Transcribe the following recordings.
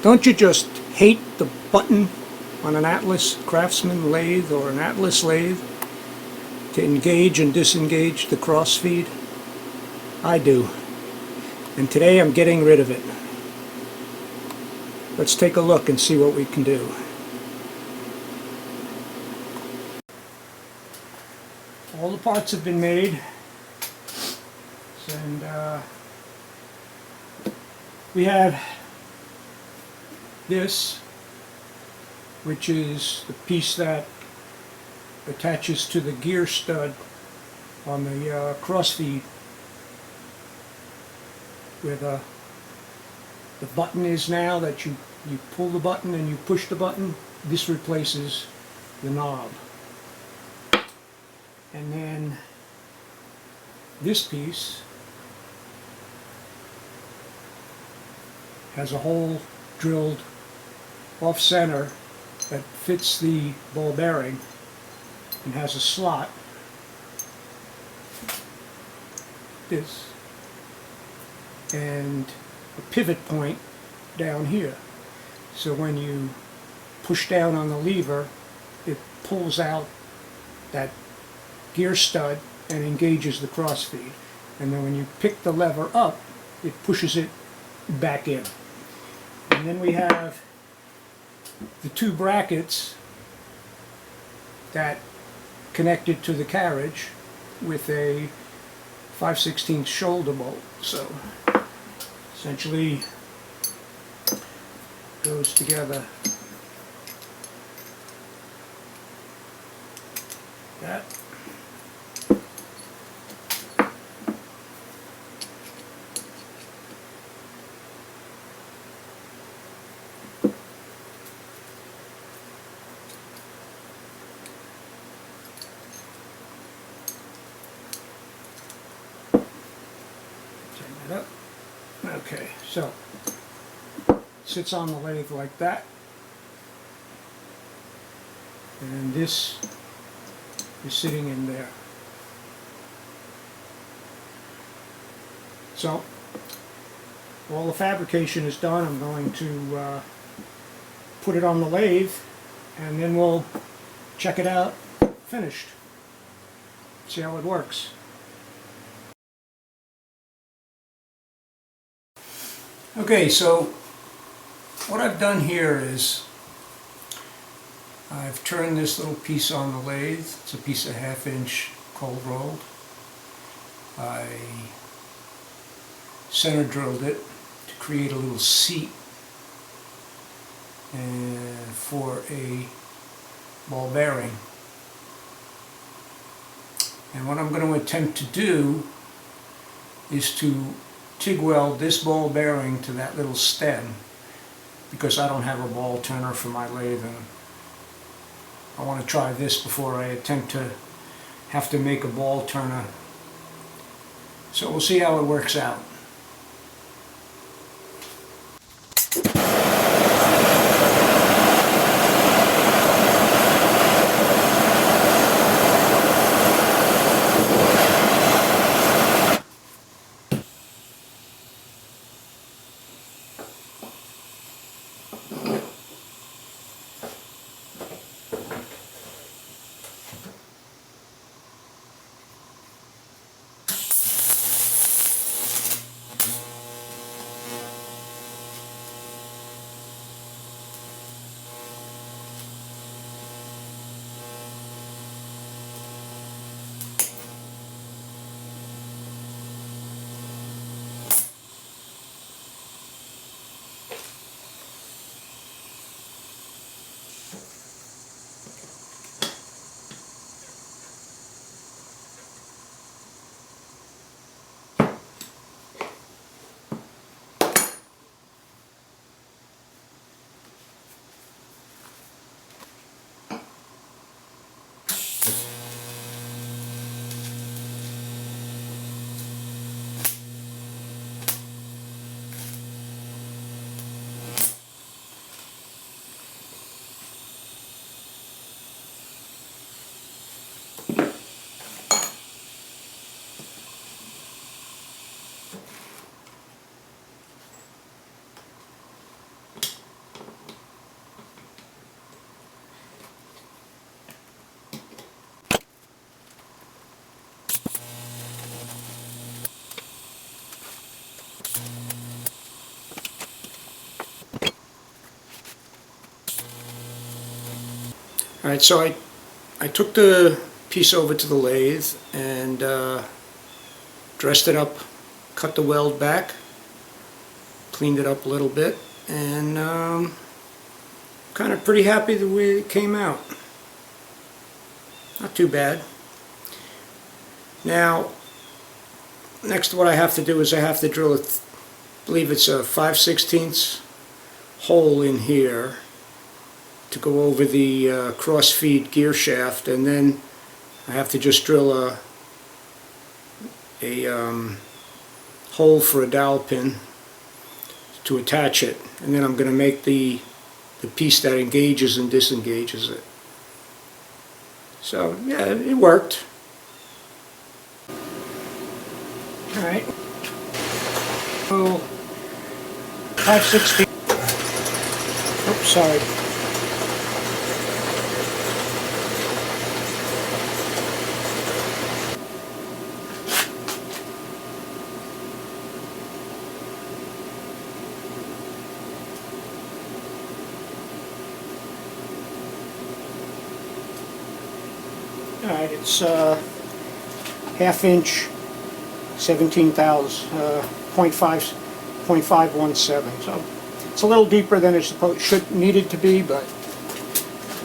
Don't you just hate the button on an Atlas Craftsman lathe or an Atlas lathe to engage and disengage the crossfeed? I do. And today I'm getting rid of it. Let's take a look and see what we can do. All the parts have been made, and we have this, which is the piece that attaches to the gear stud on the crossfeed, where the button is now. That you pull the button and you push the button. This replaces the knob. And then this piece has a hole drilled off center that fits the ball bearing and has a slot, this, and a pivot point down here. So when you push down on the lever, it pulls out that gear stud and engages the crossfeed. And then when you pick the lever up, it pushes it back in. And then we have the two brackets that connected to the carriage with a 5/16 shoulder bolt. So essentially goes together. That. Up. Okay, so sits on the lathe like that, and this is sitting in there. So all the fabrication is done. I'm going to put it on the lathe, and then we'll check it out finished, see how it works. Okay, so what I've done here is I've turned this little piece on the lathe. It's a piece of 1/2 inch cold rolled. I center drilled it to create a little seat for a ball bearing. And what I'm going to attempt to do is to TIG weld this ball bearing to that little stem, because I don't have a ball turner for my lathe, and I want to try this before I attempt to have to make a ball turner. So we'll see how it works out. Alright, so I took the piece over to the lathe and dressed it up, cut the weld back, cleaned it up a little bit, and kind of pretty happy the way it came out. Not too bad. Now, next what I have to do is I have to drill I believe it's a 5/16 hole in here to go over the cross-feed gear shaft, and then I have to just drill a hole for a dowel pin to attach it, and then I'm going to make the piece that engages and disengages it. So yeah, it worked. Alright. So 5/16. Oops, sorry. Alright, it's half-inch, 17 thous, 0.517. So it's a little deeper than it needed to be, but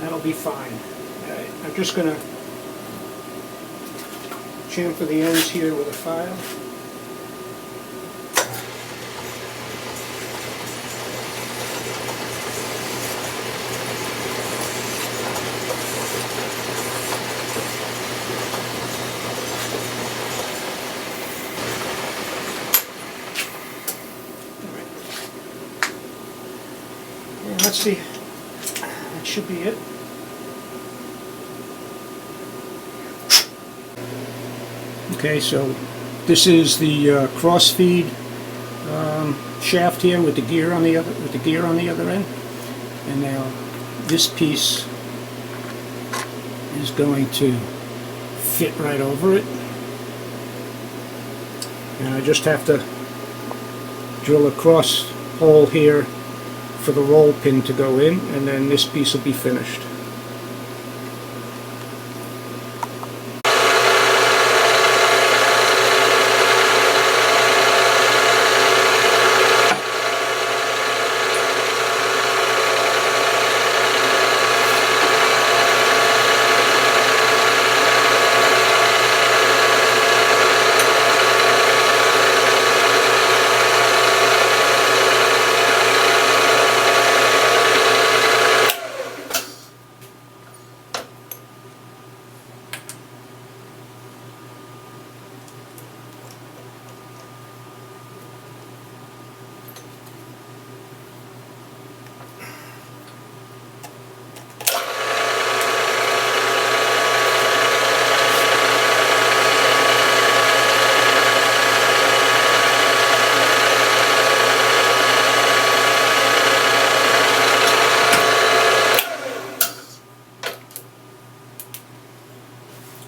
that'll be fine. Alright, I'm just going to chamfer the ends here with a file. Let's see, that should be it. Okay, so this is the cross-feed shaft here with the gear on the other end, and now this piece is going to fit right over it, and I just have to drill a cross hole here for the roll pin to go in, and then this piece will be finished.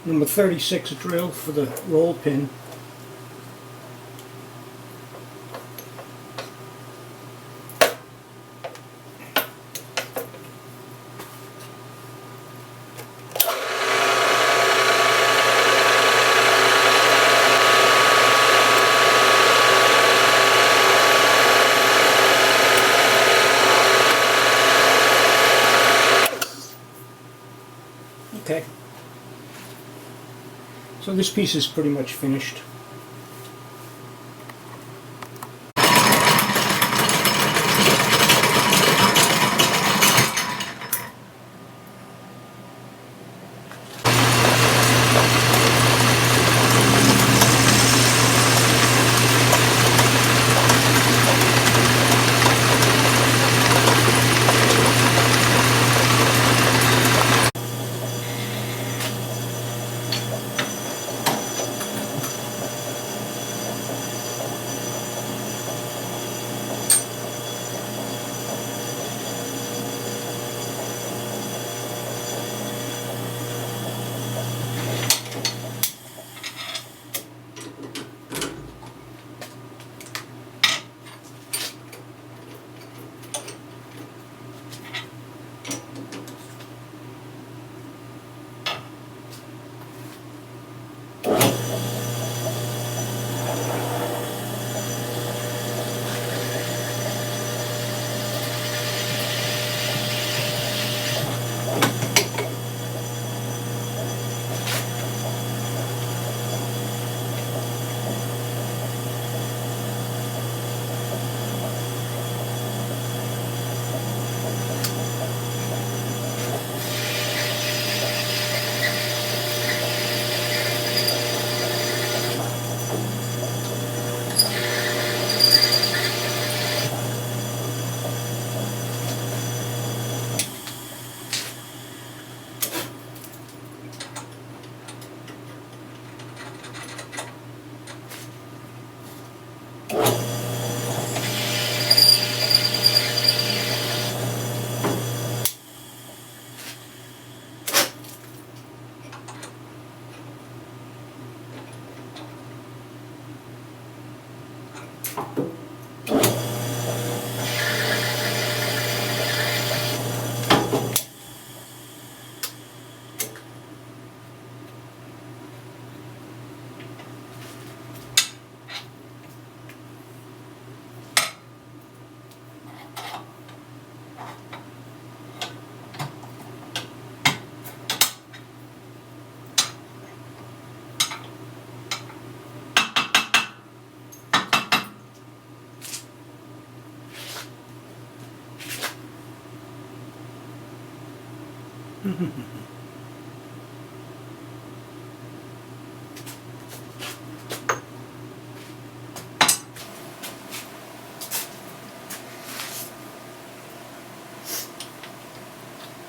Number 36 drill for the roll pin. Okay. So this piece is pretty much finished.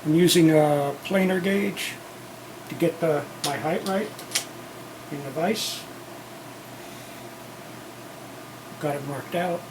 I'm using a planer gauge to get my height right in the vise. Got it marked out.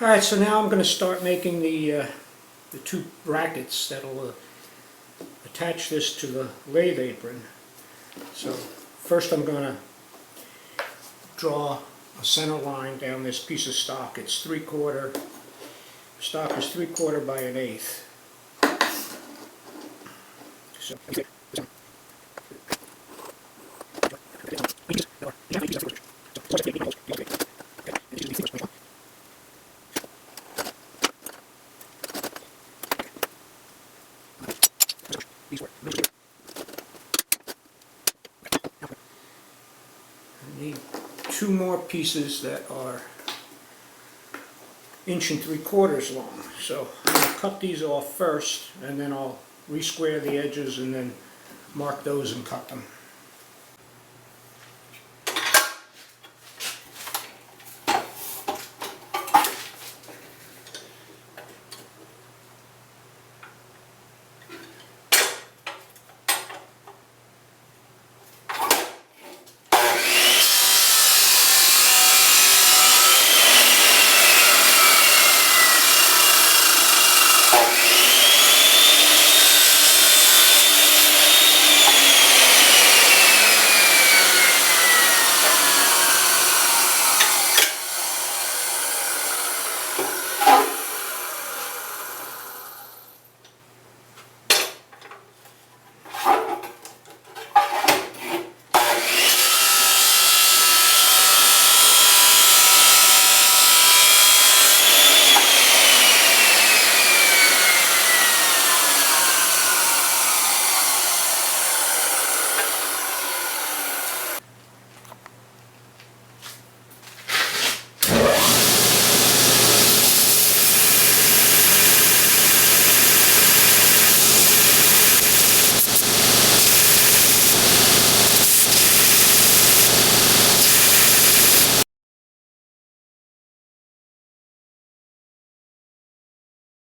Alright, so now I'm going to start making the two brackets that'll attach this to the lathe apron. So first I'm going to draw a center line down this piece of stock. It's 3/4, stock is 3/4 by 1/8. So, I need two more pieces that are 1 3/4 long. So I'm going to cut these off first, and then I'll re-square the edges and then mark those and cut them.